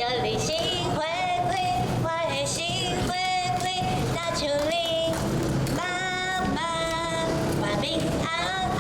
叫你心花開，我的心花開，那像你媽媽，我平安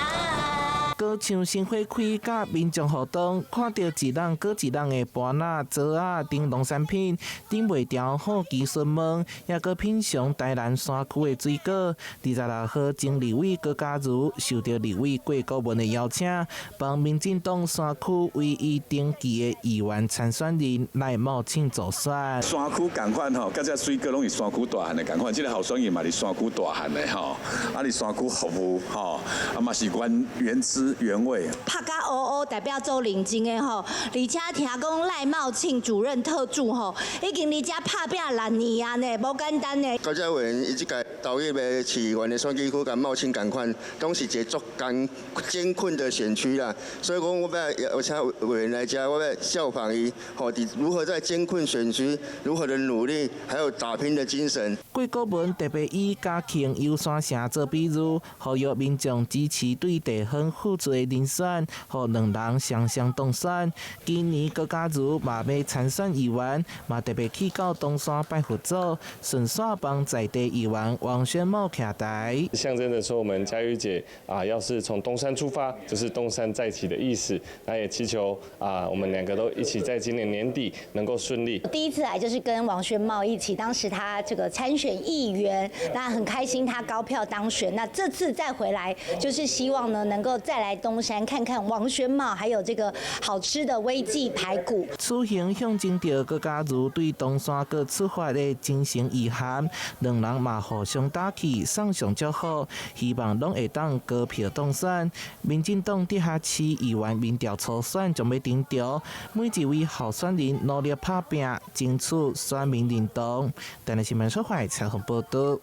安。歌唱新花開，甲民眾互動，看到一人過一人的盤仔、桌仔、等農產品，頂袂條好奇詢問，也閣品嘗台南山區的水果。26號，前立委高嘉瑜受到立委郭國文的邀請，幫民進黨山區唯一登記的議員參選人賴茂慶助選。山區同款吼，甲這水果攏是山區大漢的同款，這個候選人嘛是山區大漢的吼，啊，你山區服務吼，啊嘛是原汁原味。拍甲烏烏代表做認真的吼，而且聽講賴茂慶主任特助吼，已經佇遮拍拼6年啊呢，無簡單的。高嘉瑜伊即個投入的市議員的選舉區，甲茂慶同款，都是一個足艱困的選區啦。所以講，我請委員來遮，我要效仿伊，吼，如何在艱困選區如何的努力，還有打拼的精神。郭國文特別以嘉慶遊山城做比喻，呼籲民眾支持對地方付出的人選，互兩人雙雙當選。今年高嘉瑜嘛要參選議員，嘛特別去到東山拜佛祖，順便幫在地議員王宣茂徛台，象徵着說我們嘉瑜姐啊，要是從東山出發，就是東山再起的意思。那也祈求啊，我們兩個都一起在今年年底能夠順利。第一次來就是跟王宣茂一起，當時他這個參選議員，那很開心他高票當選。那這次再回來，就是希望呢能夠再來東山看看王宣茂，還有這個好吃的威記排骨。此行象徵着高嘉瑜對東山閣出發的精神遺憾，兩人嘛互相打氣，送上祝福，希望攏會當高票當選。民進黨直轄市議員民調初選將要登場，每一位候選人努力打拼，爭取選民認同。台南新聞社會採訪報道。